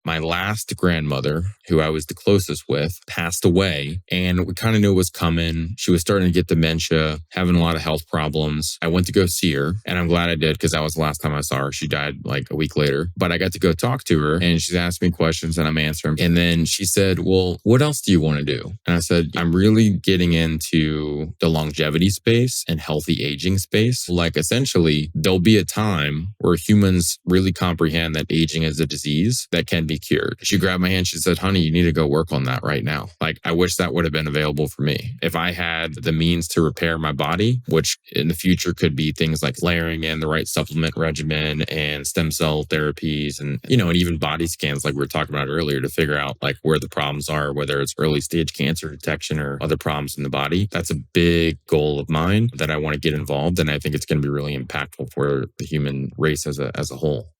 my last grandmother, who I was the closest with, passed away, and we kind of knew it was coming. She was starting to get dementia, having a lot of health problems. I went to go see her, and I'm glad I did because that was the last time I saw her. She died like a week later, but I got to go talk to her, and she's asked me questions and I'm answering. And then she said, well, what else do you want to do? And I said, I'm really getting into the longevity space and healthy aging space. Like essentially, there'll be a time where humans really comprehend that aging is a disease that can be cured. She grabbed my hand. She said, honey, you need to go work on that right now. Like, I wish that would have been available for me. If I had the means to repair my body, which in the future could be things like layering in the right supplement regimen and stem cell therapies and, and even body scans like we were talking about earlier to figure out like where the problems are, whether it's early stage cancer detection or other problems in the body. That's a big goal of mine that I want to get involved. And I think it's going to be really impactful for the human race as a whole.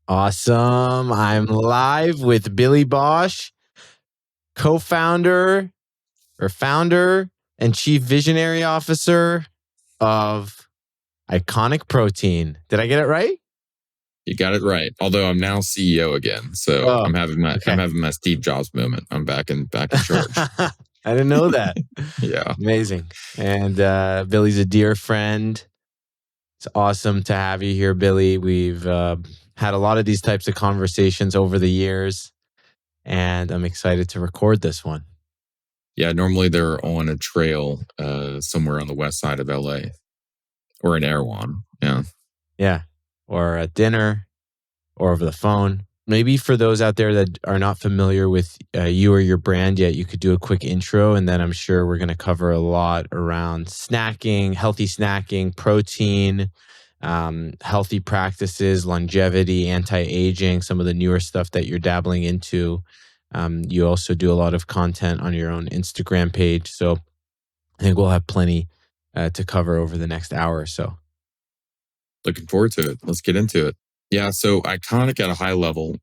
Awesome. I'm live with Billy Bosch, co-founder or founder and chief visionary officer of Iconic Protein. Did I get it right? You got it right. Although I'm now CEO again. So I'm having my Steve Jobs moment. I'm back in charge. I didn't know that. Yeah. Amazing. And Billy's a dear friend. It's awesome to have you here, Billy. We've had a lot of these types of conversations over the years, and I'm excited to record this one. Yeah, normally they're on a trail somewhere on the west side of LA or in Erewhon. Yeah. Yeah. Or at dinner or over the phone. Maybe for those out there that are not familiar with you or your brand yet, you could do a quick intro, and then I'm sure we're going to cover a lot around snacking, healthy snacking, protein, healthy practices, longevity, anti-aging, some of the newer stuff that you're dabbling into. You also do a lot of content on your own Instagram page. So I think we'll have plenty to cover over the next hour or so. Looking forward to it. Let's get into it. Yeah, so Iconic at a high level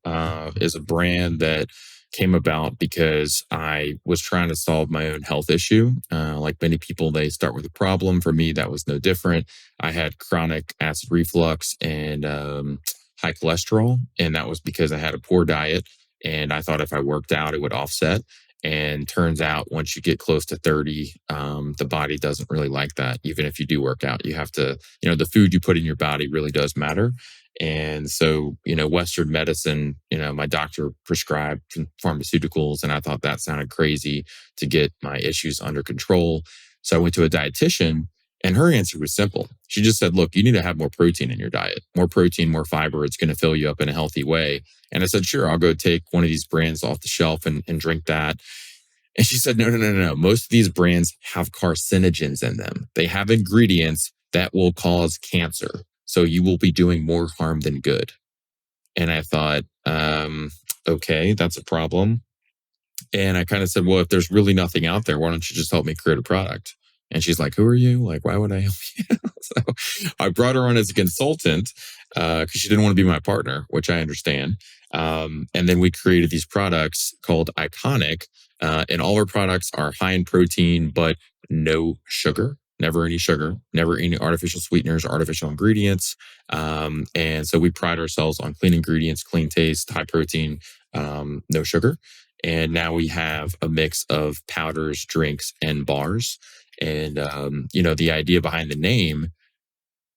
is a brand that came about because I was trying to solve my own health issue. Like many people, they start with a problem. For me, that was no different. I had chronic acid reflux and high cholesterol, and that was because I had a poor diet. And I thought if I worked out, it would offset. And turns out once you get close to 30, the body doesn't really like that. Even if you do work out, you have to, the food you put in your body really does matter. And so, Western medicine, my doctor prescribed pharmaceuticals, and I thought that sounded crazy to get my issues under control. So I went to a dietitian, and her answer was simple. She just said, look, you need to have more protein in your diet, more protein, more fiber. It's going to fill you up in a healthy way. And I said, sure, I'll go take one of these brands off the shelf and drink that. And she said, no. Most of these brands have carcinogens in them. They have ingredients that will cause cancer. So you will be doing more harm than good. And I thought, okay, that's a problem. And I kind of said, well, if there's really nothing out there, why don't you just help me create a product? And she's like, who are you? Like, why would I help you? So I brought her on as a consultant because she didn't want to be my partner, which I understand. And then we created these products called Iconic. And all our products are high in protein, but no sugar. Never any sugar, never any artificial sweeteners, artificial ingredients. And so we pride ourselves on clean ingredients, clean taste, high protein, no sugar. And now we have a mix of powders, drinks, and bars. And, the idea behind the name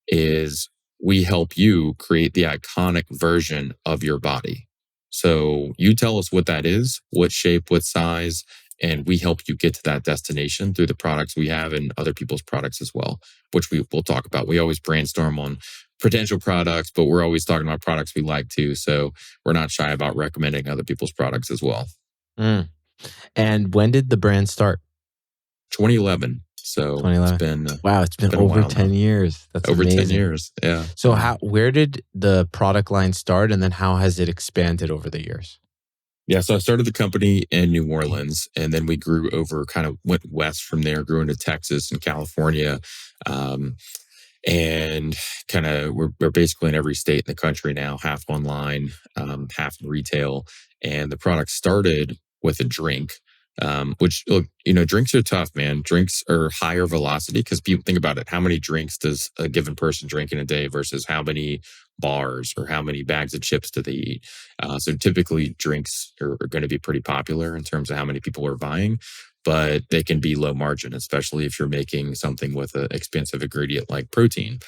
is we help you create the iconic version of your body. So you tell us what that is, what shape, what size, and we help you get to that destination through the products we have and other people's products as well, which we will talk about. We always brainstorm on potential products, but we're always talking about products we like too. So we're not shy about recommending other people's products as well. And when did the brand start? 2011. So 2011. It's been over 10 years. That's over amazing. 10 years. Yeah. So where did the product line start, and then how has it expanded over the years? Yeah, so I started the company in New Orleans, and then we grew over, kind of went west from there, grew into Texas and California. And kind of we're basically in every state in the country now, half online, half in retail. And the product started with a drink Which, look, drinks are tough, man. Drinks are higher velocity because people think about it. How many drinks does a given person drink in a day versus how many bars or how many bags of chips do they eat? So typically, drinks are going to be pretty popular in terms of how many people are buying, but they can be low margin, especially if you're making something with an expensive ingredient like protein.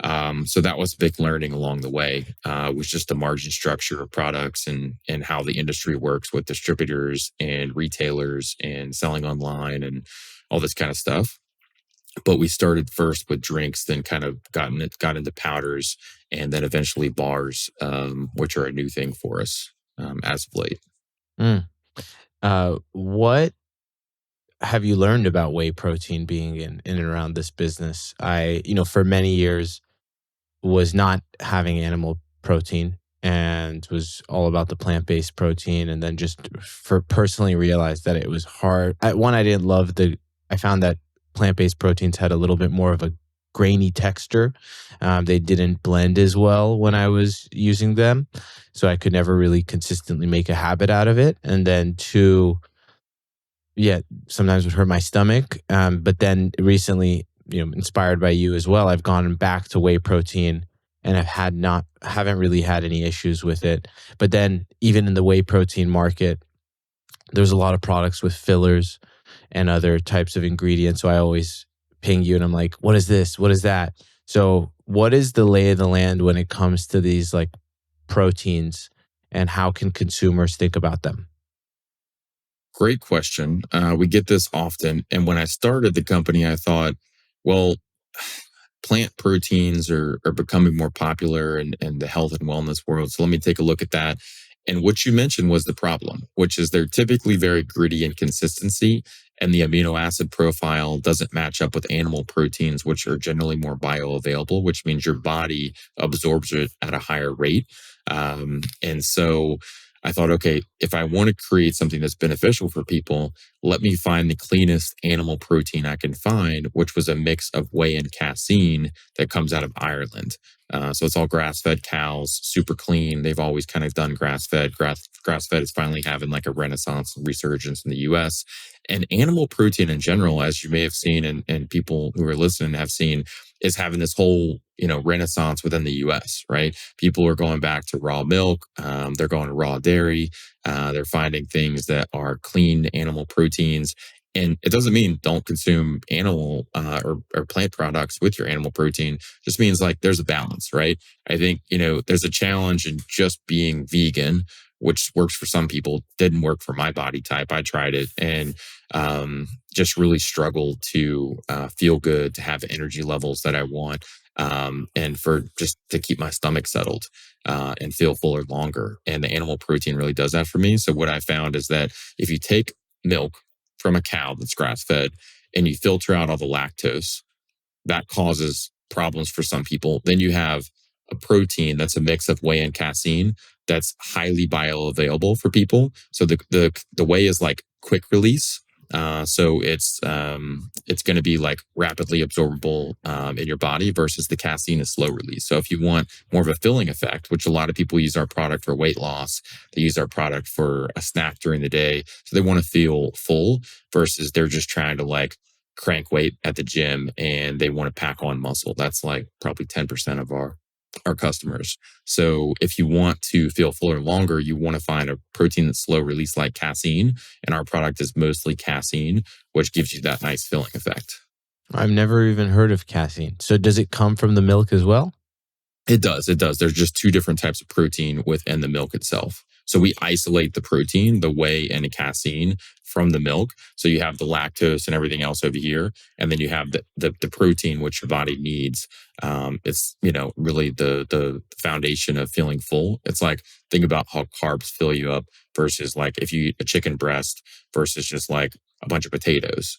So that was a big learning along the way. Was just the margin structure of products and how the industry works with distributors and retailers and selling online and all this kind of stuff. But we started first with drinks, then kind of got into powders, and then eventually bars, which are a new thing for us as of late. Mm. What have you learned about whey protein being in and around this business? For many years was not having animal protein and was all about the plant-based protein, and then just for personally realized that it was hard. I didn't love I found that plant-based proteins had a little bit more of a grainy texture. They didn't blend as well when I was using them, so I could never really consistently make a habit out of it. And then two, yeah, sometimes would hurt my stomach. But then recently, inspired by you as well, I've gone back to whey protein and haven't really had any issues with it. But then even in the whey protein market, there's a lot of products with fillers and other types of ingredients. So I always ping you and I'm like, what is this? What is that? So what is the lay of the land when it comes to these like proteins, and how can consumers think about them? Great question. We get this often. And when I started the company, I thought, well, plant proteins are becoming more popular in the health and wellness world. So let me take a look at that. And what you mentioned was the problem, which is they're typically very gritty in consistency, and the amino acid profile doesn't match up with animal proteins, which are generally more bioavailable, which means your body absorbs it at a higher rate. And so I thought, okay, if I want to create something that's beneficial for people, let me find the cleanest animal protein I can find, which was a mix of whey and casein that comes out of Ireland. So it's all grass fed cows, super clean. They've always kind of done grass fed. Grass fed is finally having like a renaissance and resurgence in the US. And animal protein in general, as you may have seen, and people who are listening have seen, is having this whole renaissance within the US, right? People are going back to raw milk. They're going to raw dairy. They're finding things that are clean animal proteins. And it doesn't mean don't consume animal or plant products with your animal protein. It just means like there's a balance, right? I think, there's a challenge in just being vegan, which works for some people, didn't work for my body type. I tried it and just really struggled to feel good, to have energy levels that I want, and for just to keep my stomach settled and feel fuller longer. And the animal protein really does that for me. So what I found is that if you take milk from a cow that's grass fed and you filter out all the lactose, that causes problems for some people. Then you have a protein that's a mix of whey and casein that's highly bioavailable for people. So the whey is like quick release. So it's going to be like rapidly absorbable in your body versus the casein is slow release. So if you want more of a filling effect, which a lot of people use our product for weight loss, they use our product for a snack during the day. So they want to feel full versus they're just trying to like crank weight at the gym and they want to pack on muscle. That's like probably 10% of our customers. So if you want to feel fuller longer, you want to find a protein that's slow release like casein. And our product is mostly casein, which gives you that nice filling effect. I've never even heard of casein. So does it come from the milk as well? It does. It does. There's just two different types of protein within the milk itself. So we isolate the protein, the whey and the casein from the milk. So you have the lactose and everything else over here. And then you have the protein, which your body needs. It's, really the foundation of feeling full. It's like, think about how carbs fill you up versus like if you eat a chicken breast versus just like a bunch of potatoes,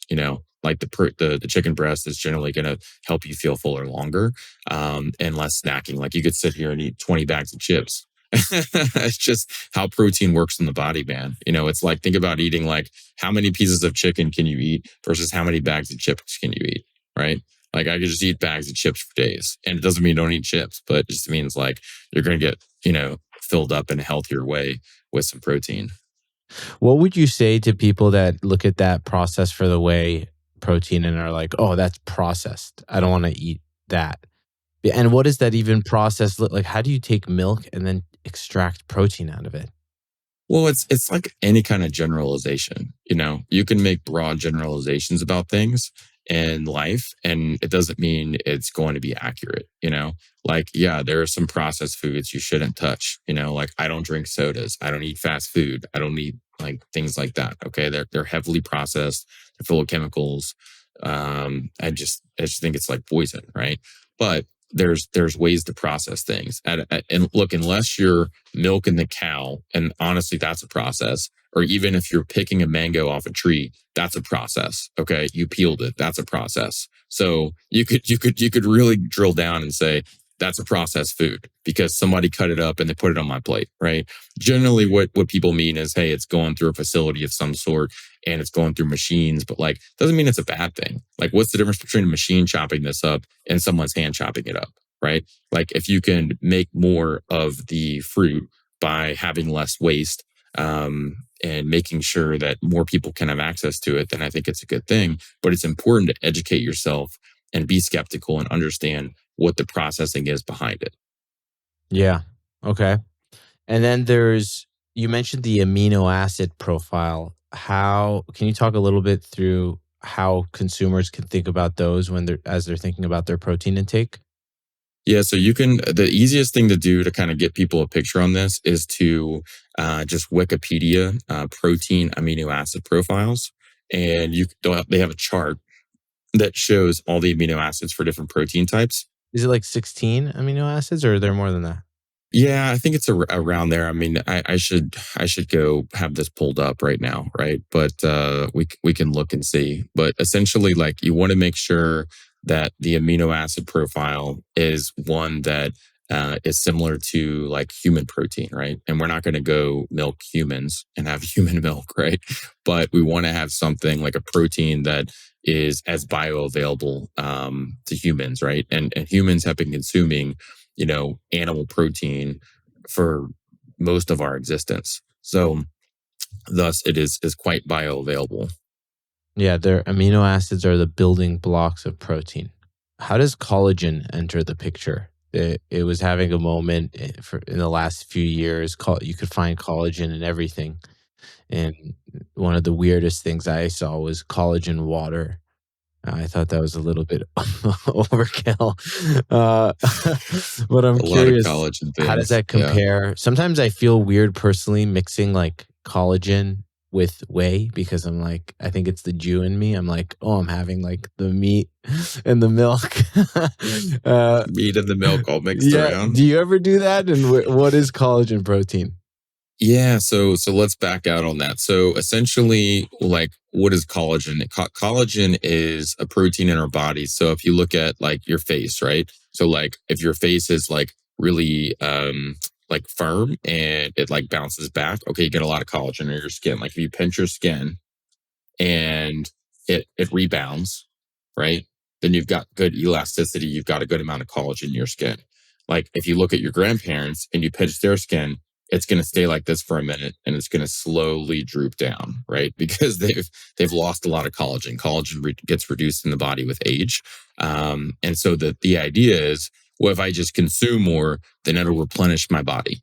like the chicken breast is generally going to help you feel fuller longer and less snacking. Like you could sit here and eat 20 bags of chips. It's just how protein works in the body, man. It's like, think about eating like how many pieces of chicken can you eat versus how many bags of chips can you eat, right? Like I could just eat bags of chips for days. And it doesn't mean don't eat chips, but it just means like you're going to get, filled up in a healthier way with some protein. What would you say to people that look at that process for the whey protein and are like, "Oh, that's processed. I don't wanna eat that." Yeah, and what does that even process look like? How do you take milk and then extract protein out of it? Well, it's like any kind of generalization, you know. You can make broad generalizations about things in life, and it doesn't mean it's going to be accurate, you know. Like, yeah, there are some processed foods you shouldn't touch, you know, like I don't drink sodas, I don't eat fast food, I don't eat like things like that. Okay. They're heavily processed, they're full of chemicals. I just think it's like poison, right? But there's ways to process things. And look, unless you're milking the cow, and honestly that's a process, or even if you're picking a mango off a tree, that's a process. Okay, you peeled it, that's a process. So you could really drill down and say that's a processed food because somebody cut it up and they put it on my plate, right? Generally what people mean is, hey, it's going through a facility of some sort and it's going through machines, but like doesn't mean it's a bad thing. Like, what's the difference between a machine chopping this up and someone's hand chopping it up, right? Like, if you can make more of the fruit by having less waste, and making sure that more people can have access to it, then I think it's a good thing. But it's important to educate yourself and be skeptical and understand what the processing is behind it. Yeah. Okay. And then there's you mentioned the amino acid profile. How can you talk a little bit through how consumers can think about those when they're thinking about their protein intake? Yeah, so the easiest thing to do to kind of get people a picture on this is to just Wikipedia protein amino acid profiles. And they have a chart that shows all the amino acids for different protein types. Is it like 16 amino acids or are there more than that? Yeah, I think it's around there. I mean, I should go have this pulled up right now, right? But we can look and see. But essentially, like, you want to make sure that the amino acid profile is one that is similar to like human protein, right? And we're not going to go milk humans and have human milk, right? But we want to have something like a protein that is as bioavailable to humans, right? And humans have been consuming, animal protein for most of our existence. So thus it is quite bioavailable. Yeah, their amino acids are the building blocks of protein. How does collagen enter the picture? It was having a moment in the last few years. You could find collagen in everything. And one of the weirdest things I saw was collagen water. I thought that was a little bit overkill. Uh, but I'm A lot of curious, collagen how does things. that Yeah. compare? Sometimes I feel weird personally mixing like collagen with whey because I'm like, I think it's the Jew in me. I'm like, oh, I'm having like the meat and the milk. uh, Meat and the milk all mixed yeah. around. Do you ever do that? And what is collagen protein? Yeah, so let's back out on that. So essentially, like, what is collagen? Collagen is a protein in our bodies. So if you look at like your face, right? So like if your face is like really like firm and it like bounces back, okay, you get a lot of collagen in your skin. Like if you pinch your skin and it rebounds, right? Then you've got good elasticity. You've got a good amount of collagen in your skin. Like if you look at your grandparents and you pinch their skin, it's going to stay like this for a minute and it's going to slowly droop down, right? Because they've lost a lot of collagen. Gets reduced in the body with age, and so the idea is, well, if I just consume more, then it'll replenish my body.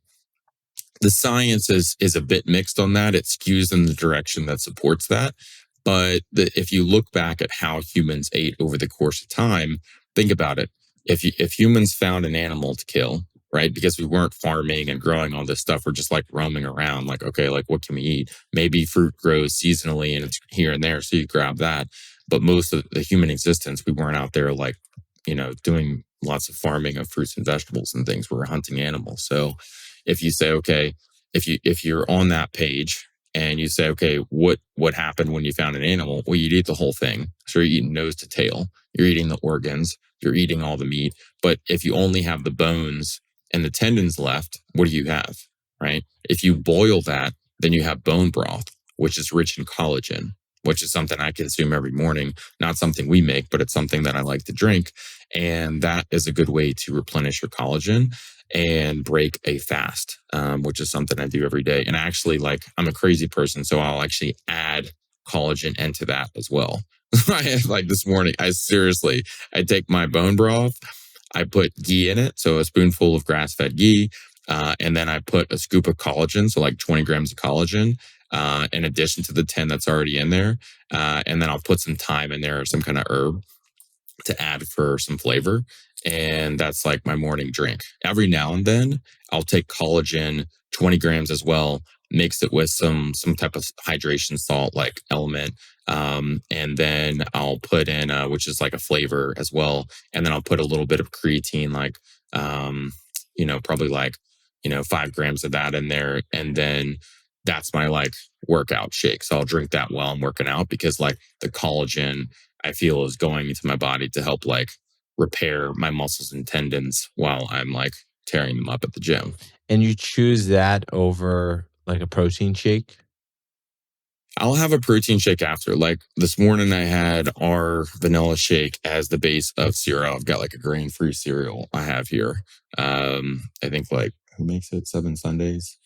The science is a bit mixed on that. It skews in the direction that supports that. But if you look back at how humans ate over the course of time, think about it. If humans found an animal to kill, right? Because we weren't farming and growing all this stuff, we're just like roaming around, like, okay, like what can we eat? Maybe fruit grows seasonally and it's here and there, so you grab that. But most of the human existence, we weren't out there like, doing lots of farming of fruits and vegetables and things. We were hunting animals. So if you say, okay, if you're on that page and you say, okay, what happened when you found an animal? Well, you'd eat the whole thing. So you're eating nose to tail, you're eating the organs, you're eating all the meat. But if you only have the bones and the tendons left, what do you have? Right? If you boil that, then you have bone broth, which is rich in collagen. which is something I consume every morning. Not something we make, but it's something that I like to drink. And that is a good way to replenish your collagen and break a fast, which is something I do every day. And actually, like, I'm a crazy person, so I'll actually add collagen into that as well. I have, like, this morning, I take my bone broth, I put ghee in it, so a spoonful of grass fed ghee, and then I put a scoop of collagen, so like 20 grams of collagen, in addition to the 10 that's already in there. And then I'll put some thyme in there or some kind of herb to add for some flavor. And that's like my morning drink. Every now and then I'll take collagen, 20 grams as well, mix it with some type of hydration salt like element. And then I'll put in which is like a flavor as well. And then I'll put a little bit of creatine, like um, probably like 5 grams of that in there. And then that's my like workout shake. So I'll drink that while I'm working out because like the collagen I feel is going into my body to help like repair my muscles and tendons while I'm like tearing them up at the gym. And you choose that over like a protein shake? I'll have a protein shake after. Like this morning, I had our vanilla shake as the base of cereal. I've got like a grain free cereal I have here. I think like who makes it? Seven Sundays.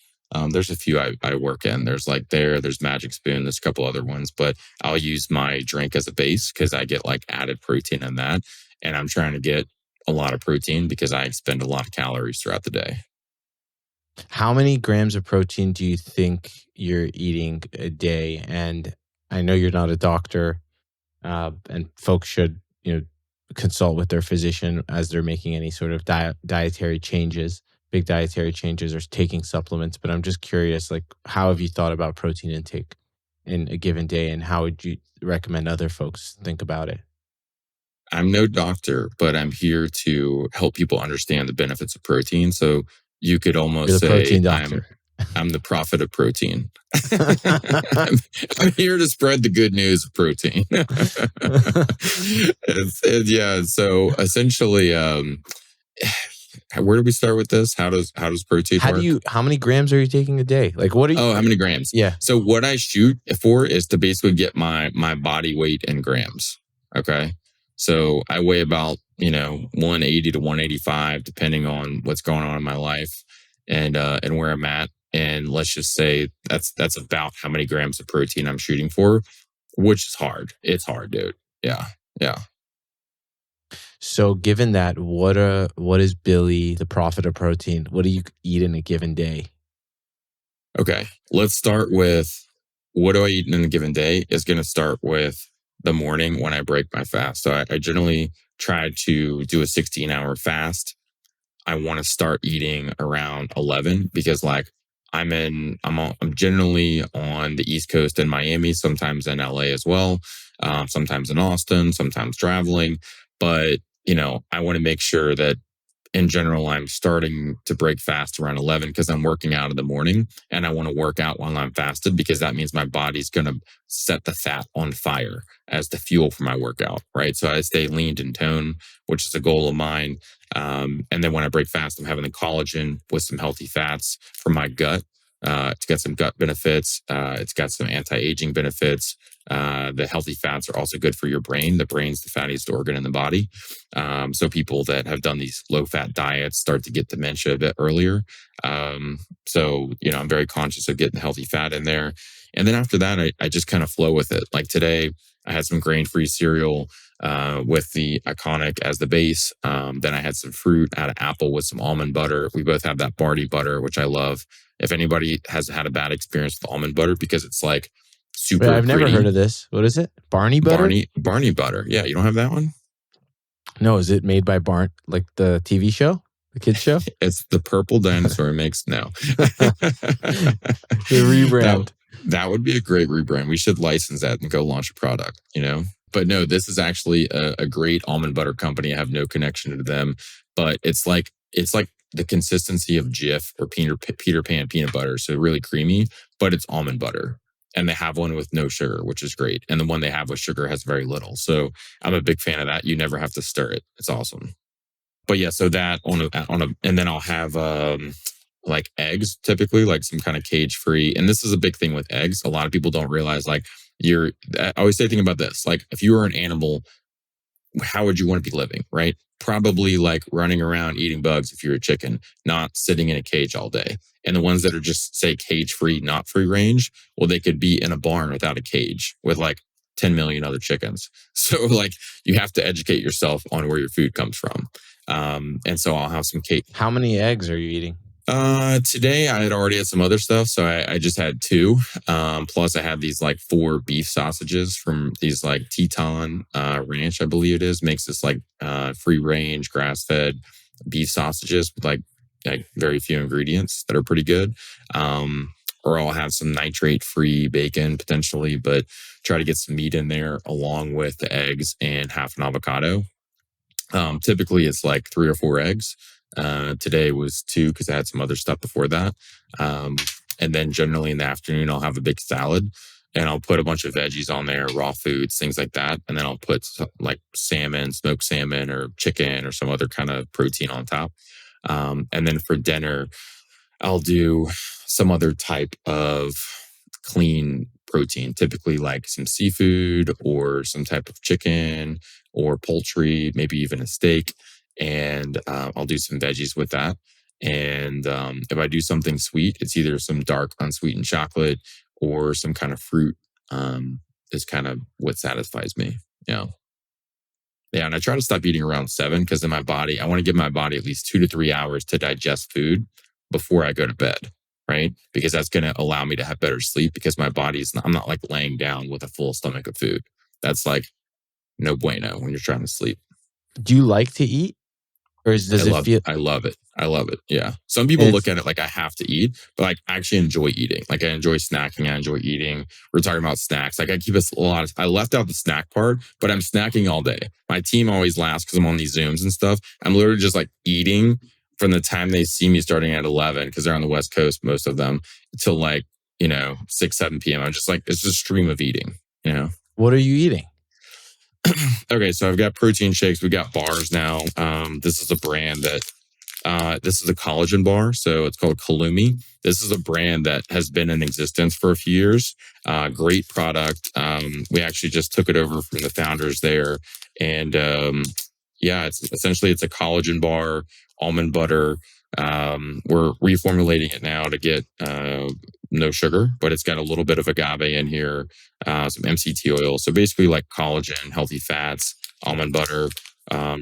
There's a few I work in. There's Magic Spoon. There's a couple other ones, but I'll use my drink as a base because I get like added protein in that, and I'm trying to get a lot of protein because I spend a lot of calories throughout the day. How many grams of protein do you think you're eating a day? And I know you're not a doctor, and folks should, consult with their physician as they're making any sort of dietary changes, big dietary changes, or taking supplements. But I'm just curious, like, how have you thought about protein intake in a given day, and how would you recommend other folks think about it? I'm no doctor, but I'm here to help people understand the benefits of protein. So you could You're almost the say protein I'm doctor. I'm the prophet of protein. I'm, I'm here to spread the good news of protein. Yeah. So essentially, where do we start with this? How does protein work? How many grams are you taking a day? Like, what are you, Oh, how many grams? yeah. So what I shoot for is to basically get my body weight in grams. Okay. So I weigh about, 180 to 185, depending on what's going on in my life and where I'm at. And let's just say that's about how many grams of protein I'm shooting for, which is hard. It's hard, dude. Yeah. Yeah. So given that, what is Billy, the prophet of protein? What do you eat in a given day? Okay. Let's start with what do I eat in a given day is going to start with the morning when I break my fast. So I generally try to do a 16-hour fast. I want to start eating around 11 because like I'm generally on the East Coast in Miami, sometimes in LA as well, sometimes in Austin, sometimes traveling. But I want to make sure that in general, I'm starting to break fast around 11 because I'm working out in the morning and I want to work out while I'm fasted because that means my body's going to set the fat on fire as the fuel for my workout. Right. So I stay lean and toned, which is a goal of mine. And then when I break fast, I'm having the collagen with some healthy fats for my gut. It's got some gut benefits. It's got some anti-aging benefits. The healthy fats are also good for your brain. The brain's the fattiest organ in the body. So people that have done these low-fat diets start to get dementia a bit earlier. So I'm very conscious of getting healthy fat in there. And then after that, I just kind of flow with it. Like today, I had some grain-free cereal with the Iconic as the base. Then I had some fruit out of apple with some almond butter. We both have that Barty butter, which I love. If anybody has had a bad experience with almond butter because it's like Wait, super I've never heard gritty, of this. What is it? Barney butter? Barney butter. Yeah, you don't have that one? No, is it made by like the TV show, the kids show? It's the purple dinosaur mix. No. The that rebrand. that would be a great rebrand. We should license that and go launch a product. But no, this is actually a great almond butter company. I have no connection to them, but it's like the consistency of Jif or Peter Pan peanut butter. So really creamy, but it's almond butter. And they have one with no sugar, which is great. And the one they have with sugar has very little. So I'm a big fan of that. You never have to stir it. It's awesome. But yeah, so that and then I'll have like eggs typically, like some kind of cage free. And this is a big thing with eggs. A lot of people don't realize like I always say, think about this. Like, if you were an animal, how would you want to be living, right? Probably like running around eating bugs if you're a chicken, not sitting in a cage all day. And the ones that are just, say, cage free, not free range, well, they could be in a barn without a cage with like 10 million other chickens. So, like, you have to educate yourself on where your food comes from. And so I'll have some cake. How many eggs are you eating? Today I had already had some other stuff, so I just had two. Plus I had these like four beef sausages from these like Teton Ranch, I believe it is, makes this like free range grass fed beef sausages with like very few ingredients that are pretty good. Or I'll have some nitrate free bacon potentially, but try to get some meat in there along with the eggs and half an avocado. Typically it's like three or four eggs. Today was two because I had some other stuff before that. Um, and then generally in the afternoon, I'll have a big salad and I'll put a bunch of veggies on there, raw foods, things like that. And then I'll put like salmon, smoked salmon or chicken or some other kind of protein on top. And then for dinner, I'll do some other type of clean protein, typically like some seafood or some type of chicken or poultry, maybe even a steak. And I'll do some veggies with that. And if I do something sweet, it's either some dark unsweetened chocolate or some kind of fruit. Is kind of what satisfies me. Yeah. Yeah, and I try to stop eating around 7 because in my body, I want to give my body at least 2 to 3 hours to digest food before I go to bed, right? Because that's going to allow me to have better sleep because my body's not, I'm not like laying down with a full stomach of food. That's like no bueno when you're trying to sleep. Do you like to eat? Or does it feel I love it. I love it. Yeah. Some people it's look at it like I have to eat, but like I actually enjoy eating. Like I enjoy snacking. I enjoy eating. We're talking about snacks. Like I keep a lot of, I left out the snack part, but I'm snacking all day. My team always laughs because I'm on these Zooms and stuff. I'm literally just like eating from the time they see me starting at 11, because they're on the West Coast, most of them, till like, 6, 7 p.m. I'm just like, it's just a stream of eating. what are you eating? Okay, so I've got protein shakes. We got bars now. This is a brand that this is a collagen bar, so it's called Kalumi. This is a brand that has been in existence for a few years. Great product. We actually just took it over from the founders there, and yeah, it's a collagen bar, almond butter. We're reformulating it now to get no sugar, but it's got a little bit of agave in here, some MCT oil. So basically, like collagen, healthy fats, almond butter.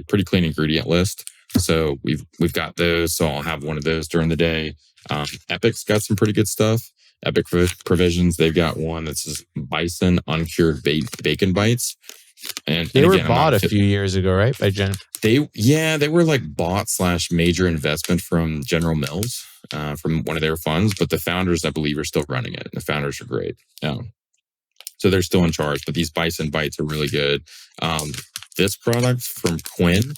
Pretty clean ingredient list. So we've got those. So I'll have one of those during the day. Epic's got some pretty good stuff. Epic Provisions, they've got one that says bison uncured bacon bites. And They were again, bought a few years ago, right? By Jen. they were like bought / major investment from General Mills, from one of their funds, but the founders, I believe, are still running it. The founders are great. So they're still in charge, but these bison bites are really good. This product from Quinn,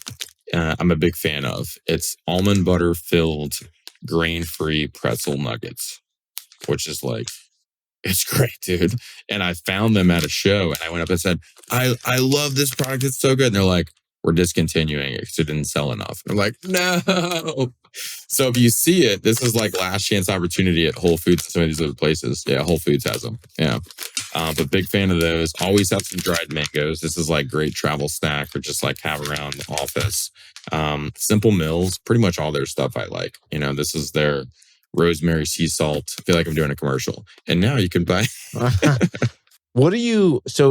I'm a big fan of. It's almond butter filled grain free pretzel nuggets, which is like, it's great, dude. And I found them at a show and I went up and said, I love this product. It's so good. And they're like, we're discontinuing it because it didn't sell enough. And I'm like, no. So if you see it, this is like last chance opportunity at Whole Foods and some of these other places. Yeah, Whole Foods has them. Yeah. But big fan of those. Always have some dried mangoes. This is like great travel snack or just like have around the office. Simple Mills, pretty much all their stuff I like. This is their rosemary sea salt. I feel like I'm doing a commercial. And now you can buy. Is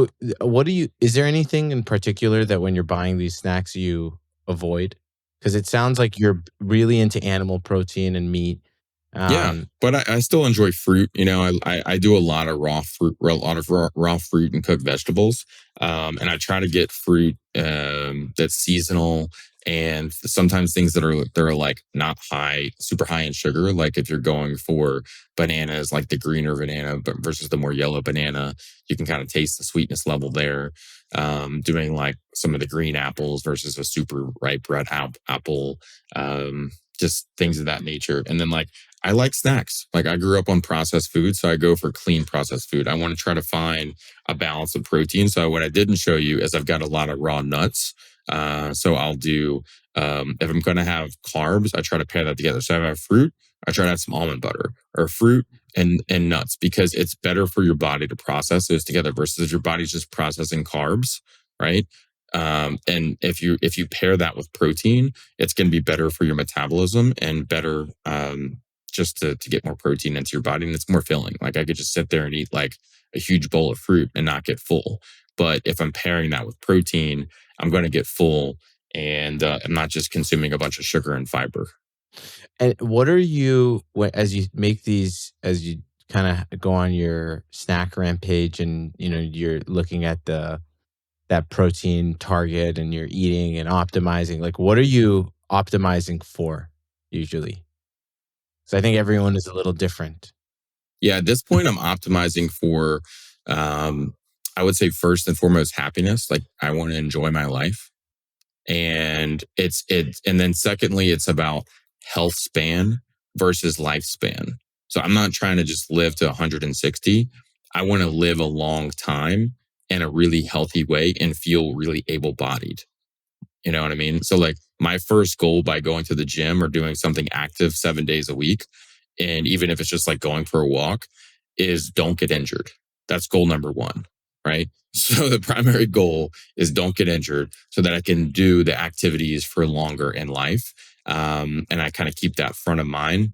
there anything in particular that when you're buying these snacks you avoid? Because it sounds like you're really into animal protein and meat. Yeah, but I still enjoy fruit. I do a lot of raw fruit, raw fruit and cooked vegetables. And I try to get fruit that's seasonal, and sometimes things that are like not super high in sugar. Like if you're going for bananas, like the greener banana versus the more yellow banana, you can kind of taste the sweetness level there. Doing like some of the green apples versus a super ripe red apple. Just things of that nature. And then like I like snacks. Like I grew up on processed food, so I go for clean processed food. I want to try to find a balance of protein. So what I didn't show you is I've got a lot of raw nuts. So I'll do, if I'm going to have carbs, I try to pair that together. So if I have fruit, I try to have some almond butter, or fruit and nuts, because it's better for your body to process those together versus if your body's just processing carbs, right? And if you pair that with protein, it's going to be better for your metabolism and better, just to get more protein into your body, and it's more filling. Like I could just sit there and eat like a huge bowl of fruit and not get full. But if I'm pairing that with protein, I'm going to get full, and I'm not just consuming a bunch of sugar and fiber. And what are you as you make these as you kind of go on your snack rampage and you're looking at the that protein target and you're eating and optimizing, like what are you optimizing for usually? So I think everyone is a little different. Yeah, at this point, I'm optimizing for, um, I would say first and foremost, happiness. Like I want to enjoy my life, and and then secondly, it's about health span versus lifespan. So I'm not trying to just live to 160. I want to live a long time in a really healthy way and feel really able bodied. You know what I mean? So like my first goal by going to the gym or doing something active 7 days a week, and even if it's just like going for a walk, is don't get injured. That's goal number one, right? So the primary goal is don't get injured so that I can do the activities for longer in life. And I kind of keep that front of mind.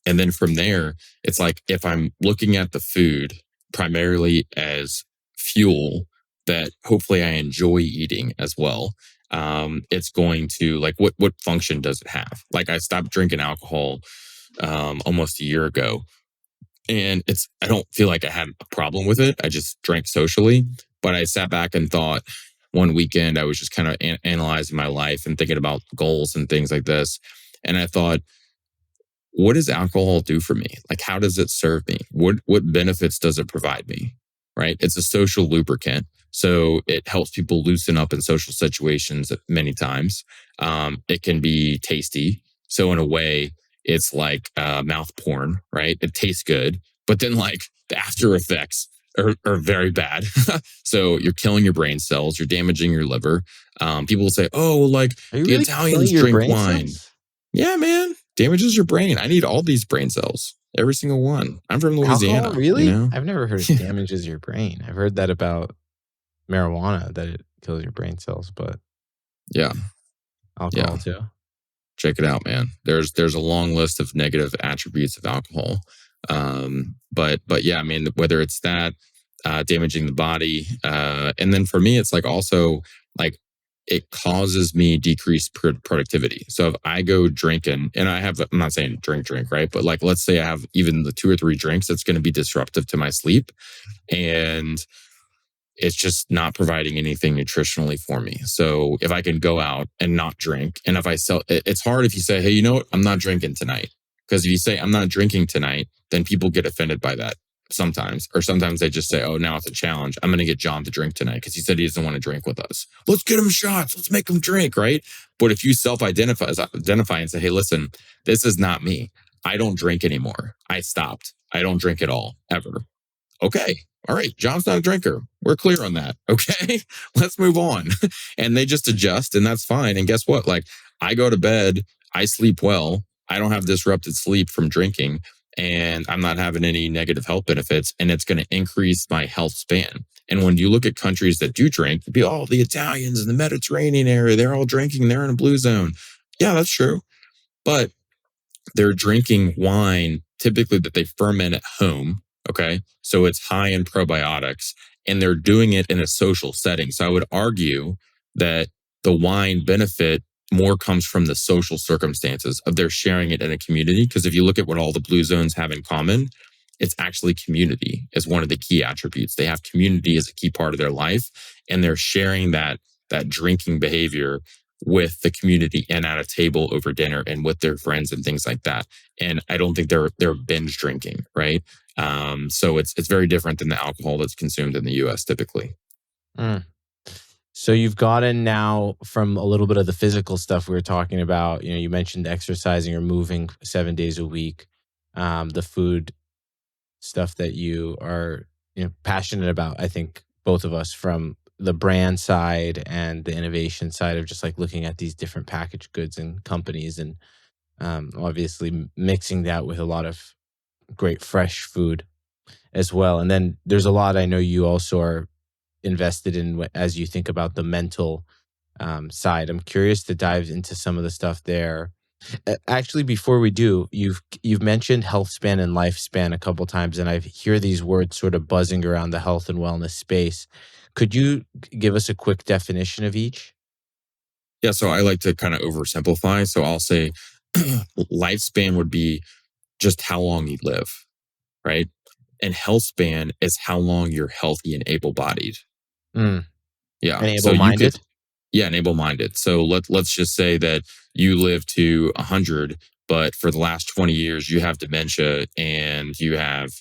And then from there, it's like if I'm looking at the food primarily as fuel that hopefully I enjoy eating as well, it's going to like what function does it have? Like I stopped drinking alcohol almost a year ago, and it's I don't feel like I had a problem with it. I just drank socially, but I sat back and thought one weekend I was just kind of analyzing my life and thinking about goals and things like this, and I thought, what does alcohol do for me? Like, how does it serve me? What benefits does it provide me? Right? It's a social lubricant, so it helps people loosen up in social situations many times. It can be tasty, so in a way, it's like mouth porn, right? It tastes good, but then like the after effects are very bad. So you're killing your brain cells, you're damaging your liver. People will say, "Oh, well, like Are you the really killing Italians your drink brain wine." cells? Yeah, man. Damages your brain. I need all these brain cells. Every single one. I'm from Alcohol, Louisiana, you really? know? I've never heard it damages your brain. I've heard that about marijuana, that it kills your brain cells, but Yeah. alcohol Yeah. too. Check it out, man. There's a long list of negative attributes of alcohol. But yeah, I mean, whether it's that damaging the body, and then for me, it's like also like it causes me decreased productivity. So if I go drinking, and I'm not saying drink, right? But like, let's say I have even the 2 or 3 drinks, it's going to be disruptive to my sleep, and it's just not providing anything nutritionally for me. So if I can go out and not drink, and if I sell, it's hard if you say, "Hey, you know what? I'm not drinking tonight." Because if you say, "I'm not drinking tonight," then people get offended by that sometimes. Or sometimes they just say, "Oh, now it's a challenge. I'm going to get John to drink tonight because he said he doesn't want to drink with us. Let's get him shots. Let's make him drink." Right. But if you identify and say, "Hey, listen, this is not me. I don't drink anymore. I stopped. I don't drink at all, ever." Okay. All right. John's not a drinker. We're clear on that. Okay. Let's move on. And they just adjust, and that's fine. And guess what? Like, I go to bed, I sleep well, I don't have disrupted sleep from drinking, and I'm not having any negative health benefits. And it's going to increase my health span. And when you look at countries that do drink, be all the Italians in the Mediterranean area, they're all drinking, they're in a blue zone. Yeah, that's true. But they're drinking wine typically that they ferment at home. Okay. So it's high in probiotics, and they're doing it in a social setting. So I would argue that the wine benefit more comes from the social circumstances of their sharing it in a community. Because if you look at what all the blue zones have in common, it's actually community is one of the key attributes. They have community as a key part of their life, and they're sharing that drinking behavior with the community and at a table over dinner and with their friends and things like that. And I don't think they're binge drinking, right? So it's very different than the alcohol that's consumed in the U.S. typically. Mm. So you've gotten now from a little bit of the physical stuff we were talking about. You mentioned exercising or moving 7 days a week. The food stuff that you are passionate about. I think both of us, from the brand side and the innovation side of just like looking at these different packaged goods and companies, and obviously mixing that with a lot of great fresh food as well. And then there's a lot I know you also are invested in as you think about the mental side. I'm curious to dive into some of the stuff there. Actually, before we do, you've mentioned health span and lifespan a couple times, and I hear these words sort of buzzing around the health and wellness space. Could you give us a quick definition of each? Yeah, so I like to kind of oversimplify. So I'll say lifespan would be just how long you live, right? And health span is how long you're healthy and able bodied. Mm. Yeah. And So you could, able-minded? yeah, and able minded. So let's just say that you live to 100, but for the last 20 years you have dementia and you have,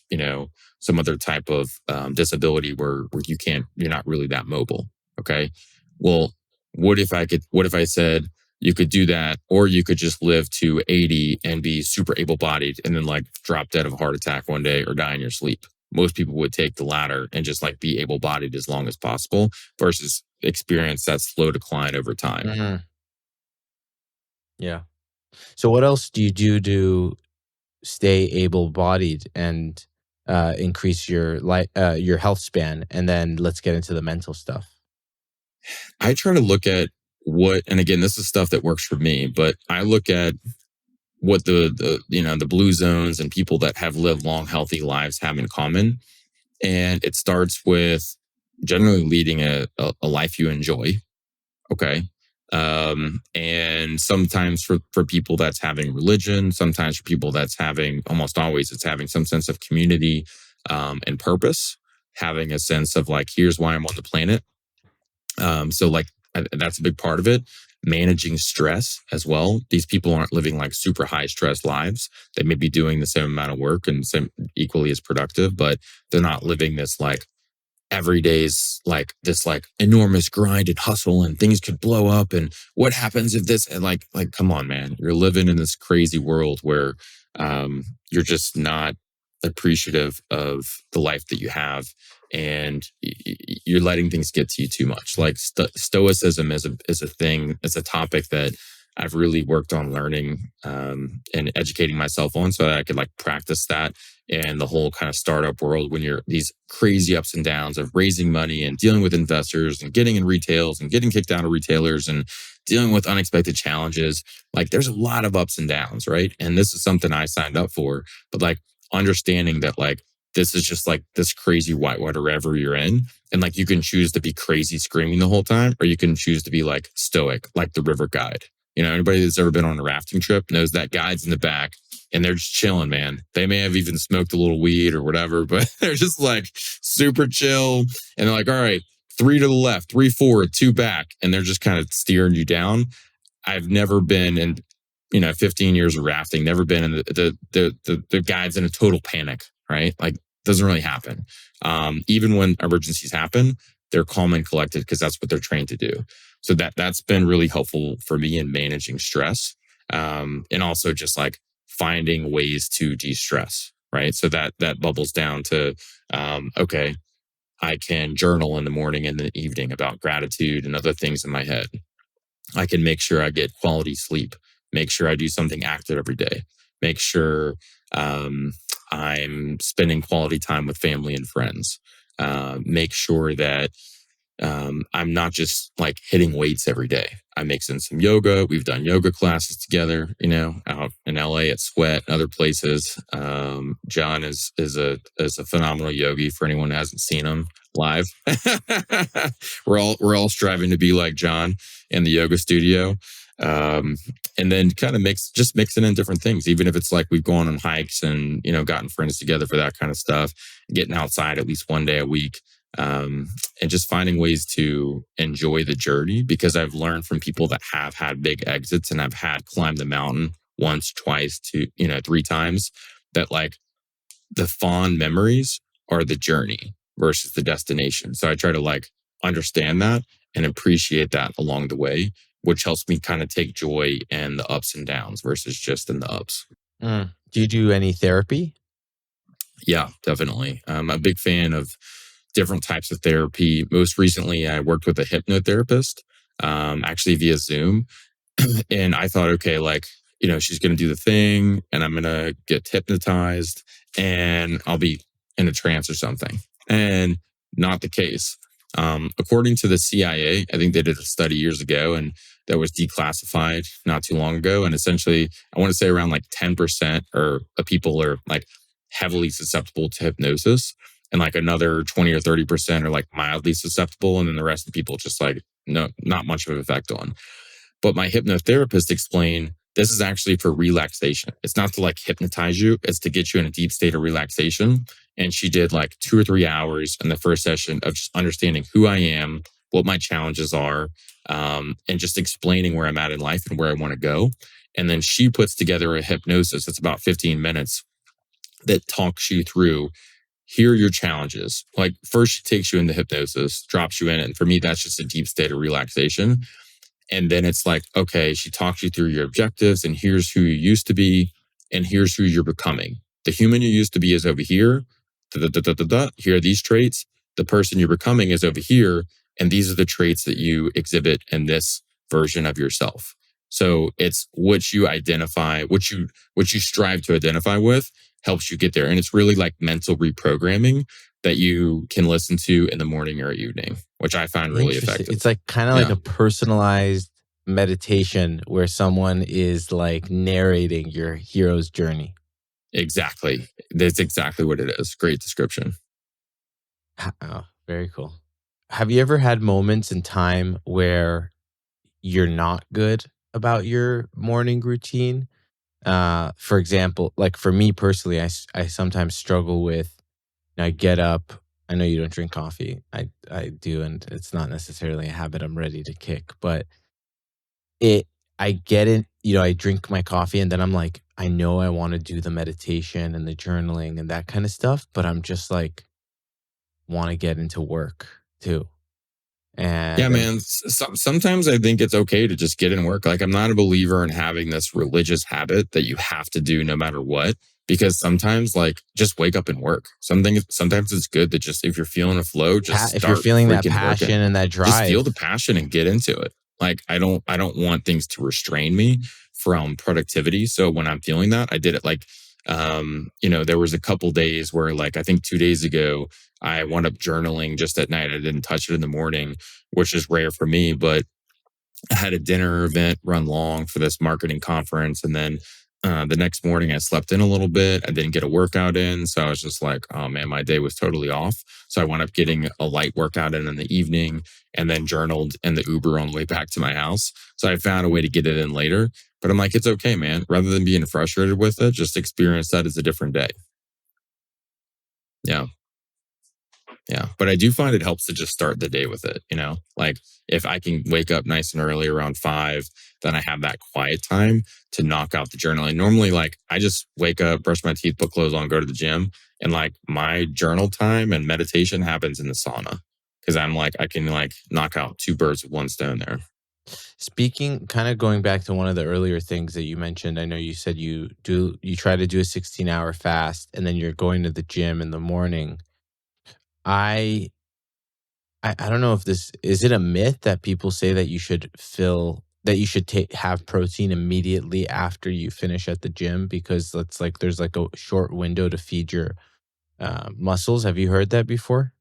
some other type of disability where you're not really that mobile. Okay. Well, what if I said you could do that, or you could just live to 80 and be super able bodied and then like drop dead of a heart attack one day or die in your sleep? Most people would take the latter and just like be able bodied as long as possible versus experience that slow decline over time. Mhm. Yeah. So what else do you do to stay able-bodied and increase your health span? And then let's get into the mental stuff. I try to look at and again, this is stuff that works for me, but I look at what the blue zones and people that have lived long, healthy lives have in common. And it starts with generally leading a life you enjoy. Okay. And sometimes for people that's having religion, sometimes for people that's having, almost always it's having some sense of community, and purpose, having a sense of like, here's why I'm on the planet. So like that's a big part of it. Managing stress as well. These people aren't living like super high stress lives. They may be doing the same amount of work and same equally as productive, but they're not living this like every day's like this like enormous grind and hustle and things could blow up and what happens if this, and like come on man, you're living in this crazy world where you're just not appreciative of the life that you have, and you're letting things get to you too much. Like stoicism is a thing, it's a topic that I've really worked on learning, and educating myself on so that I could like practice that in the whole kind of startup world when you're these crazy ups and downs of raising money and dealing with investors and getting in retails and getting kicked out of retailers and dealing with unexpected challenges. Like there's a lot of ups and downs, right? And this is something I signed up for, but like understanding that like this is just like this crazy whitewater river you're in. And like you can choose to be crazy screaming the whole time, or you can choose to be like stoic, like the river guide. Anybody that's ever been on a rafting trip knows that guide's in the back and they're just chilling, man. They may have even smoked a little weed or whatever, but they're just like super chill. And they're like, all right, three to the left, three forward, two back. And they're just kind of steering you down. I've never been in, 15 years of rafting, never been in the guides in a total panic, right? Like doesn't really happen. Even when emergencies happen, they're calm and collected because that's what they're trained to do. So that's been really helpful for me in managing stress. And also just like finding ways to de-stress, right? So that bubbles down to, okay, I can journal in the morning and the evening about gratitude and other things in my head. I can make sure I get quality sleep, make sure I do something active every day, make sure um, I'm spending quality time with family and friends, make sure that I'm not just like hitting weights every day. I mix in some yoga. We've done yoga classes together, out in LA at Sweat and other places. John is a phenomenal yogi for anyone who hasn't seen him live. We're all striving to be like John in the yoga studio. Um, and then kind of mixing in different things, even if it's like we've gone on hikes and, gotten friends together for that kind of stuff, getting outside at least one day a week. And just finding ways to enjoy the journey, because I've learned from people that have had big exits and I've had climbed the mountain once, twice, three times, that like the fond memories are the journey versus the destination. So I try to like understand that and appreciate that along the way, which helps me kind of take joy in the ups and downs versus just in the ups. Mm. Do you do any therapy? Yeah, definitely. I'm a big fan of different types of therapy. Most recently, I worked with a hypnotherapist, actually via Zoom. And I thought, okay, like she's going to do the thing and I'm going to get hypnotized and I'll be in a trance or something. And not the case. According to the CIA, I think they did a study years ago and that was declassified not too long ago. And essentially, I want to say around like 10% or of people are like heavily susceptible to hypnosis. And like another 20 or 30% are like mildly susceptible. And then the rest of the people just like, no, not much of an effect on. But my hypnotherapist explained this is actually for relaxation. It's not to like hypnotize you, it's to get you in a deep state of relaxation. And she did like 2 or 3 hours in the first session of just understanding who I am, what my challenges are, and just explaining where I'm at in life and where I want to go. And then she puts together a hypnosis. It's about 15 minutes that talks you through here are your challenges. Like first she takes you into hypnosis, drops you in it. And for me, that's just a deep state of relaxation. And then it's like, okay, she talks you through your objectives and here's who you used to be and here's who you're becoming. The human you used to be is over here. Da, da, da, da, da, da. Here are these traits. The person you're becoming is over here. And these are the traits that you exhibit in this version of yourself. So it's what you identify, what you strive to identify with helps you get there. And it's really like mental reprogramming that you can listen to in the morning or evening, which I find really Interesting. effective. It's like kind of like Yeah. a personalized meditation where someone is like narrating your hero's journey. Exactly. That's exactly what it is. Great description. Oh, very cool. Have you ever had moments in time where you're not good about your morning routine? For example, like for me personally, I sometimes struggle with, I get up. I know you don't drink coffee. I do, and it's not necessarily a habit I'm ready to kick, but it I get it, I drink my coffee and then I'm like, I know I want to do the meditation and the journaling and that kind of stuff, but I'm just like want to get into work too. Yeah, And then man. Sometimes I think it's okay to just get in work. Like, I'm not a believer in having this religious habit that you have to do no matter what, because sometimes, like, just wake up and work. Sometimes it's good to just, if you're feeling a flow, just if you're start feeling that freaking working. passion and that Just feel drive, the passion and get into it. Like, I don't want things to restrain me from productivity. So when I'm feeling that, I did it like, there was a couple days where, like, I think 2 days ago, I wound up journaling just at night. I didn't touch it in the morning, which is rare for me, but I had a dinner event run long for this marketing conference. And then the next morning, I slept in a little bit. I didn't get a workout in. So I was just like, oh man, my day was totally off. So I wound up getting a light workout in the evening and then journaled in the Uber on the way back to my house. So I found a way to get it in later. But I'm like, it's okay, man. Rather than being frustrated with it, just experience that as a different day. Yeah. Yeah, but I do find it helps to just start the day with it. Like if I can wake up nice and early around 5, then I have that quiet time to knock out the journaling. Normally, like I just wake up, brush my teeth, put clothes on, go to the gym, and like my journal time and meditation happens in the sauna because I'm like I can like knock out two birds with one stone there. speaking kind of going back to one of the earlier things that you mentioned, I know you said you try to do a 16-hour fast and then you're going to the gym in the morning. I I don't know if this is it a myth that people say that you should take have protein immediately after you finish at the gym because that's like there's like a short window to feed your muscles. Have you heard that before?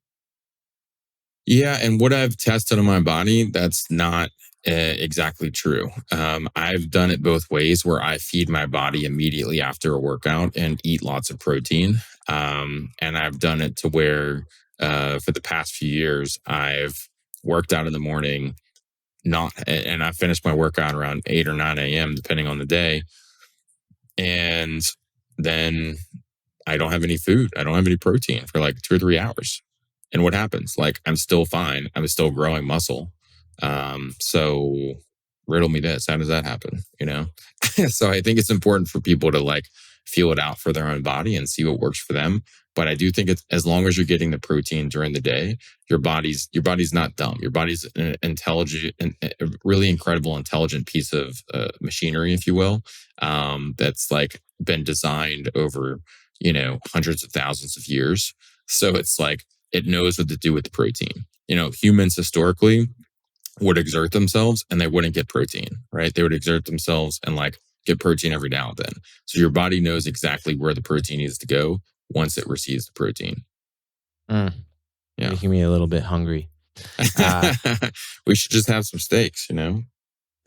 Yeah, and what I've tested on my body, that's not exactly true. I've done it both ways where I feed my body immediately after a workout and eat lots of protein. And I've done it to where for the past few years, I've worked out in the morning, not, and I finished my workout around 8 or 9 a.m., depending on the day. And then I don't have any food. I don't have any protein for like 2 or 3 hours. And what happens? Like I'm still fine. I'm still growing muscle. So riddle me this. How does that happen? So I think it's important for people to like feel it out for their own body and see what works for them. But I do think it's as long as you're getting the protein during the day, your body's not dumb. Your body's an intelligent and a really incredible, intelligent piece of machinery, if you will, that's like been designed over hundreds of thousands of years. So it's like it knows what to do with the protein. Humans historically would exert themselves and they wouldn't get protein, right? They would exert themselves and like get protein every now and then. So your body knows exactly where the protein needs to go once it receives the protein. Mm, Yeah. making me a little bit hungry. Uh, We should just have some steaks,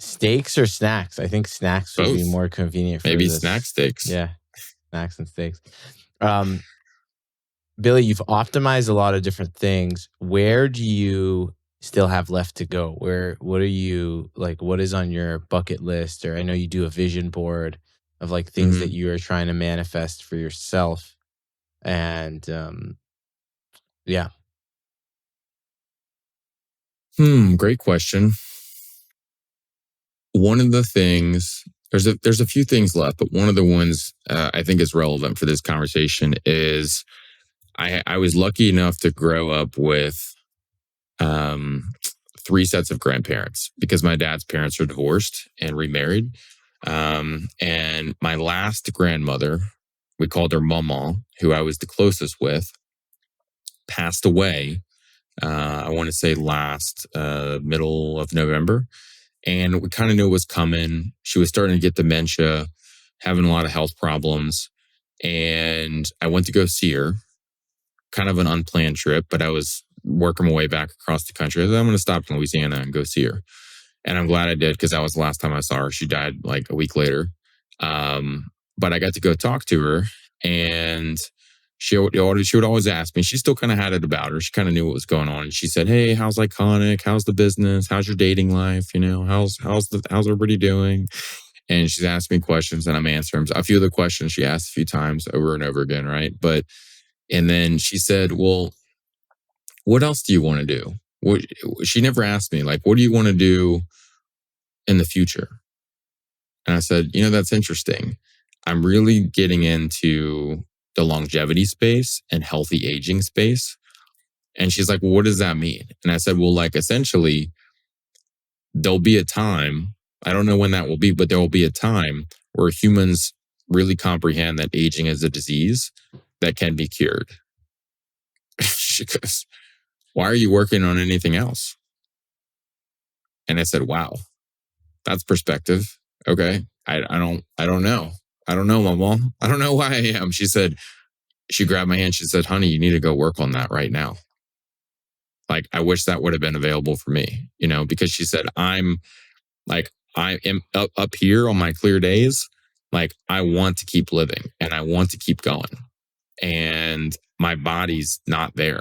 Steaks or snacks? I think snacks would be both. more convenient for Maybe snack this. steaks. Yeah, snacks and steaks. Um, Billy, you've optimized a lot of different things. Where do you still have left to go? What are you like? What is on your bucket list? Or I know you do a vision board of like things that hmm you are trying to manifest for yourself. And yeah. Great question. One of the things there's a few things left, but one of the ones I think is relevant for this conversation is I was lucky enough to grow up with um, three sets of grandparents because my dad's parents are divorced and remarried. And my last grandmother, we called her Mama, who I was the closest with, passed away. I want to say last middle of November. And we kind of knew it was coming. She was starting to get dementia, having a lot of health problems. And I went to go see her, kind of an unplanned trip, but I was working my way back across the country. I said, I'm going to stop in Louisiana and go see her. And I'm glad I did because that was the last time I saw her. She died like a week later. Um, but I got to go talk to her, and she would always ask me. She still kind of had it about her. She kind of knew what was going on. And she said, "Hey, how's Iconic? How's the business? How's your dating life? How's everybody doing?" And she's asked me questions, and I'm answering a few of the questions she asked a few times over and over again, right? And then she said, "Well, what else do you want to do?" What She never asked me, like, "What do you want to do in the future?" And I said, that's interesting. I'm really getting into the longevity space and healthy aging space. And she's like, "Well, what does that mean?" And I said, "Well, like, essentially, there'll be a time, I don't know when that will be, but there will be a time where humans really comprehend that aging is a disease that can be cured." She goes, "Why are you working on anything else?" And I said, "Wow, that's perspective. Okay. I don't know. I don't know, Mama. I don't know why I am." She grabbed my hand. She said, "Honey, you need to go work on that right now." Like, I wish that would have been available for me, because she said, I am up here on my clear days. Like, I want to keep living and I want to keep going. And my body's not there.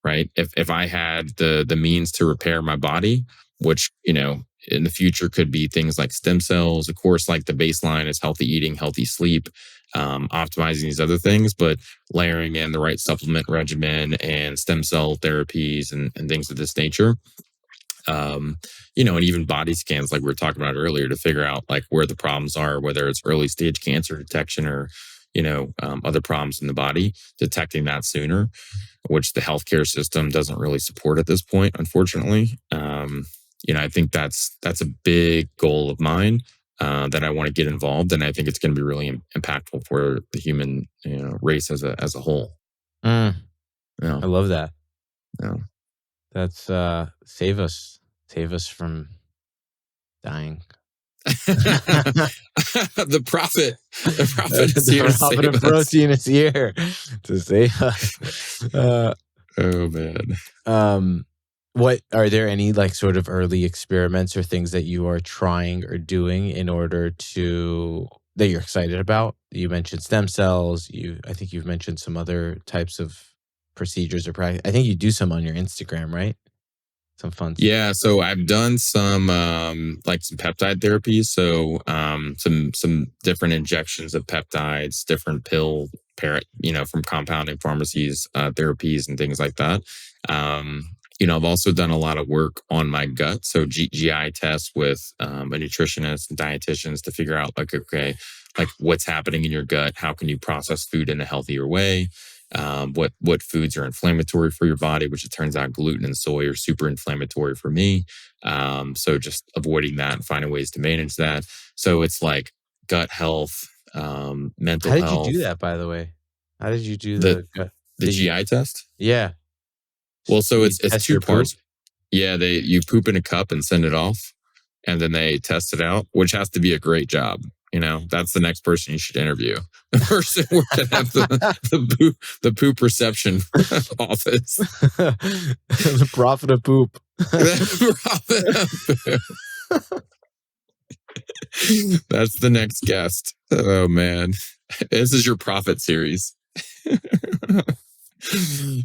Right. If I had the means to repair my body, which, in the future could be things like stem cells, of course, like the baseline is healthy eating, healthy sleep, optimizing these other things, but layering in the right supplement regimen and stem cell therapies and things of this nature. And even body scans, like we were talking about earlier, to figure out like where the problems are, whether it's early stage cancer detection or, other problems in the body, detecting that sooner, which the healthcare system doesn't really support at this point, unfortunately. I think that's a big goal of mine, that I want to get involved, and I think it's going to be really impactful for the human, race as a whole. Mm, Yeah, I love that. yeah. That's save us from dying. The prophet is here to The profit save of us. protein is here to save us. Oh man. Um, what are there any like sort of early experiments or things that you are trying or doing in order to that you're excited about? You mentioned stem cells. I think you've mentioned some other types of procedures or practice. I think you do some on your Instagram, right? Some fun. Yeah, so I've done some like some peptide therapies. So some different injections of peptides, different pill parrot, from compounding pharmacies, therapies and things like that. Um, I've also done a lot of work on my gut. So GI tests with a nutritionist and dietitians to figure out like, okay, like what's happening in your gut, how can you process food in a healthier way, what foods are inflammatory for your body, which it turns out gluten and soy are super inflammatory for me. So just avoiding that and finding ways to manage that. So it's like gut health, mental How did you do health, that, by the way? How did you do the the gut? the Did you? GI test. Yeah. Well, so Did you it's test two your poop? parts. Yeah, you poop in a cup and send it off, and then they test it out, which has to be a great job. That's the next person you should interview. The person working at the poop reception office. The prophet of poop. That's the next guest. Oh man, this is your profit series.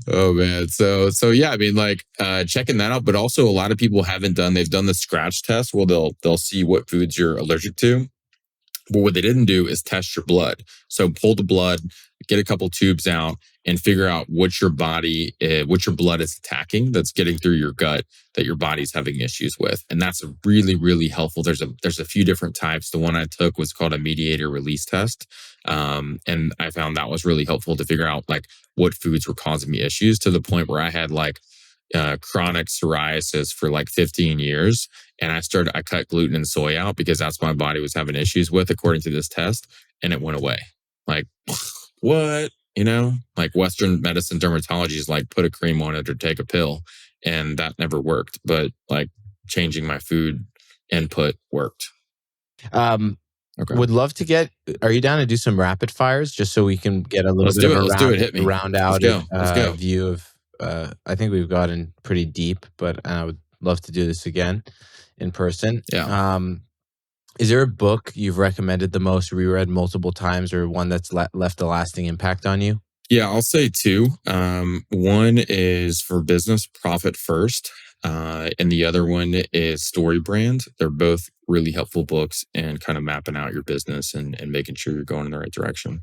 Oh man, so yeah, I mean, like checking that out, but also a lot of people they've done the scratch test where they'll see what foods you're allergic to. But what they didn't do is test your blood. So pull the blood, get a couple tubes out, and figure out what your blood is attacking that's getting through your gut that your body's having issues with. And that's really, really helpful. There's a few different types. The one I took was called a mediator release test. And I found that was really helpful to figure out like what foods were causing me issues, to the point where I had like chronic psoriasis for like 15 years. And I cut gluten and soy out because that's what my body was having issues with, according to this test. And it went away. Like, what? Like Western medicine dermatology is like, put a cream on it or take a pill. And that never worked. But like changing my food input worked. Okay. Would love to are you down to do some rapid fires just so we can get a little Let's do it. Hit me. round out Let's go. View of, I think we've gotten pretty deep, but I would love to do this again in person. Yeah. Is there a book you've recommended the most, reread multiple times, or one that's left a lasting impact on you? Yeah, I'll say two. One is for business, Profit First, and the other one is Story Brand. They're both really helpful books and kind of mapping out your business and making sure you're going in the right direction.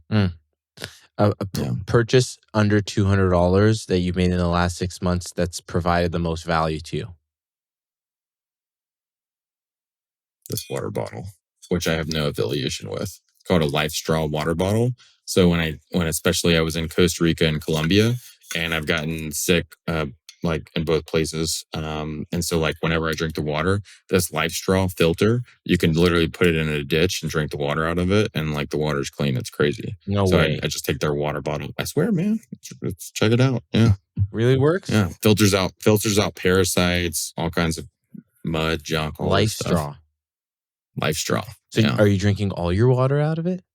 Purchase under $200 that you made in the last 6 months that's provided the most value to you. This water bottle, which I have no affiliation with. It's called a Life Straw water bottle. So when especially I was in Costa Rica and Colombia, and I've gotten sick, like in both places. And so like whenever I drink the water, this Life Straw filter, you can literally put it in a ditch and drink the water out of it. And like the water's clean. It's crazy. No way. I just take their water bottle. I swear, man. Let's check it out. Yeah. Really works? Yeah. Filters out parasites, all kinds of mud, junk, all Life stuff. Straw. Life Straw. So are you drinking all your water out of it?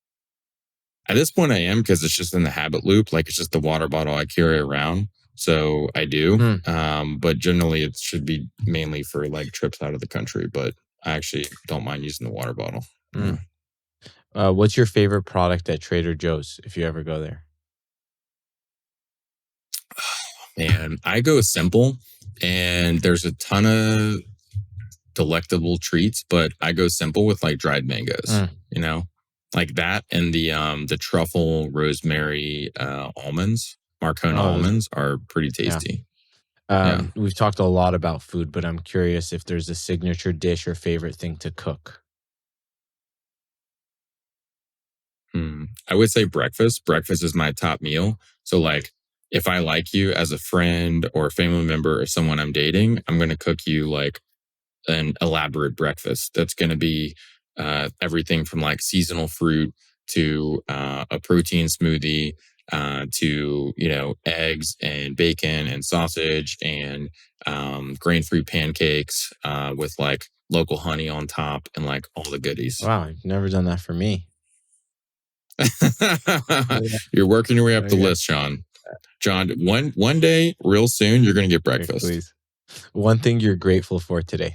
At this point I am, because it's just in the habit loop. Like it's just the water bottle I carry around. So I do. But generally it should be mainly for like trips out of the country. But I actually don't mind using the water bottle. What's your favorite product at Trader Joe's if you ever go there? Man, I go simple, and there's a ton of delectable treats, but I go simple with like dried mangoes, like that, and the truffle rosemary almonds, Marcona almonds are pretty tasty. We've talked a lot about food, but I'm curious if there's a signature dish or favorite thing to cook. I would say breakfast. Breakfast is my top meal. So like if I like you as a friend or a family member or someone I'm dating, I'm going to cook you like an elaborate breakfast that's going to be everything from like seasonal fruit to a protein smoothie to eggs and bacon and sausage and grain-free pancakes with like local honey on top and like all the goodies. Wow, you've never done that for me. You're working your way up the list, Sean. John, one day, real soon, you're going to get breakfast. Okay, please. One thing you're grateful for today.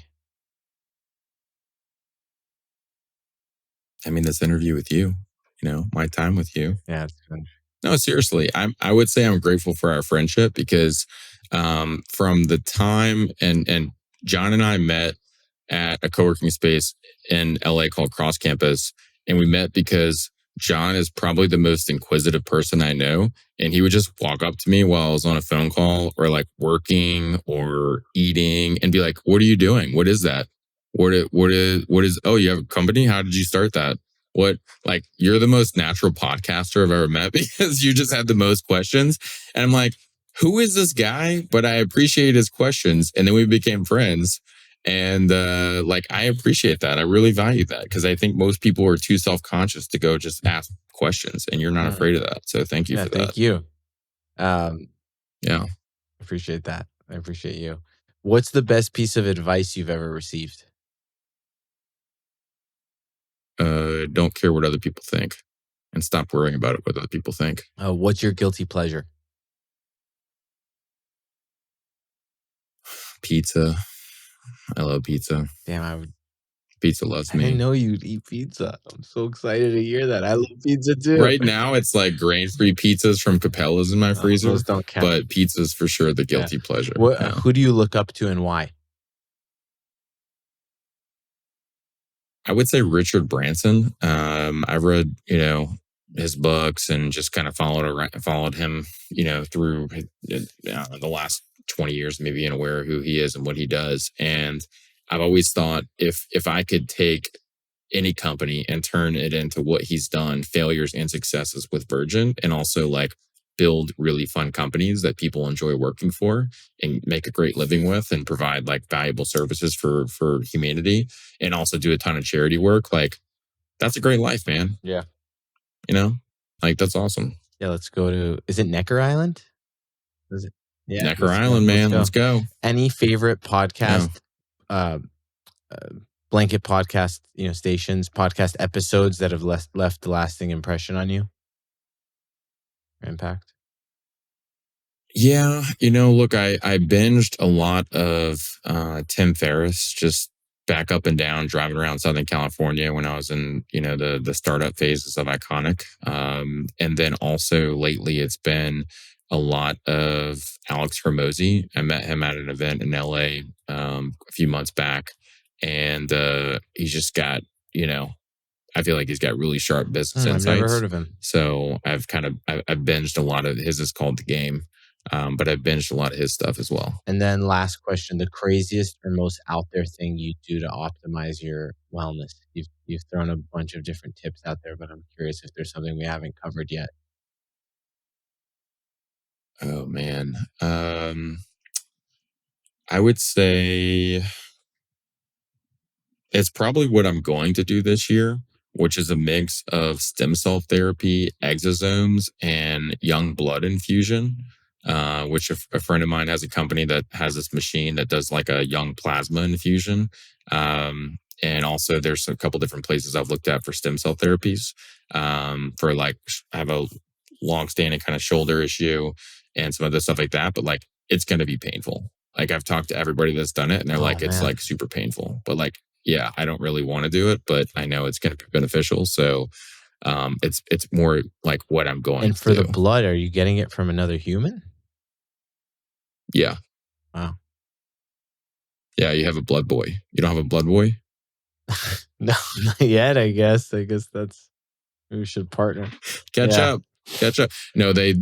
I mean, this interview with you, my time with you. Yeah, it's good. No, seriously, I would say I'm grateful for our friendship because from the time and John and I met at a co-working space in LA called Cross Campus, and we met because John is probably the most inquisitive person I know. And he would just walk up to me while I was on a phone call or like working or eating and be like, "What are you doing? What is that? What is, oh, you have a company? How did you start that? What, like, you're the most natural podcaster I've ever met because you just have the most questions." And I'm like, who is this guy? But I appreciate his questions. And then we became friends. And like, I appreciate that. I really value that because I think most people are too self-conscious to go just ask questions, and you're not afraid of that. So thank you for that. Thank you. Yeah. Appreciate that. I appreciate you. What's the best piece of advice you've ever received? don't care what other people think and stop worrying about it, what other people think. What's your guilty pleasure? Pizza. I love pizza. Damn, Pizza loves I didn't me. know you'd eat pizza. I'm so excited to hear that. I love pizza too. Right now, it's like grain-free pizzas from Capella's in my Oh, freezer, those don't count. but pizza's for sure the Yeah. guilty pleasure. What? Yeah. Who do you look up to and why? I would say Richard Branson. I've read, his books and just kind of followed him, through the last 20 years, maybe being aware of who he is and what he does. And I've always thought if I could take any company and turn it into what he's done, failures and successes with Virgin, and also like build really fun companies that people enjoy working for and make a great living with and provide like valuable services for humanity and also do a ton of charity work, like that's a great life, man. Yeah. You know, like that's awesome. Yeah, let's go to, is it Necker Island? Is it? Yeah, Necker let's go. Island, Let's man. go. Let's go. Any favorite Yeah. podcast, uh, blanket podcast, stations, podcast episodes that have left a lasting impression on you? Impact? Yeah, look, I binged a lot of Tim Ferriss, just back up and down, driving around Southern California when I was in, the startup phases of Iconic. And then also lately it's been a lot of Alex Hermosi. I met him at an event in LA a few months back. And he's just got, I feel like he's got really sharp business I've never insights. heard of him. So I've binged a lot of his is called The Game. But I've binged a lot of his stuff as well. And then last question, the craziest or most out there thing you do to optimize your wellness. You've thrown a bunch of different tips out there, but I'm curious if there's something we haven't covered yet. Oh man. I would say it's probably what I'm going to do this year, which is a mix of stem cell therapy, exosomes, and young blood infusion. Which a friend of mine has a company that has this machine that does like a young plasma infusion. And also there's a couple different places I've looked at for stem cell therapies. For like, I have a long standing kind of shoulder issue and some other stuff like that, but like, it's going to be painful. Like I've talked to everybody that's done it and they're like, it's like super painful, but like, yeah, I don't really want to do it, but I know it's going to be beneficial. So, it's more like what I'm going to do. And for the blood, are you getting it from another human? Yeah. Wow. Yeah, you have a blood boy. You don't have a blood boy? No, not yet, I guess. We should partner. Catch up. No, they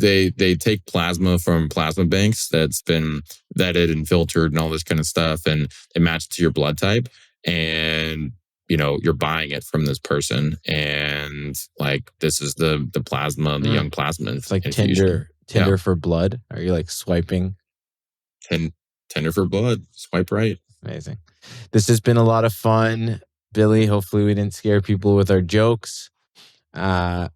take plasma from plasma banks that's been vetted and filtered and all this kind of stuff, and they match it to your blood type. And you're buying it from this person, and like this is the plasma, the young plasma. It's like infusion. Tinder for blood. Are you like swiping? Tender for blood. Swipe right. Amazing. This has been a lot of fun, Billy. Hopefully we didn't scare people with our jokes, or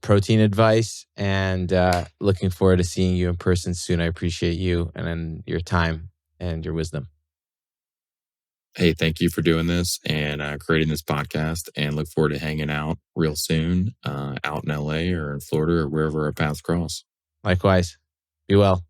protein advice, and looking forward to seeing you in person soon. I appreciate you and your time and your wisdom. Hey, thank you for doing this and creating this podcast, and look forward to hanging out real soon out in LA or in Florida or wherever our paths cross. Likewise. Be well.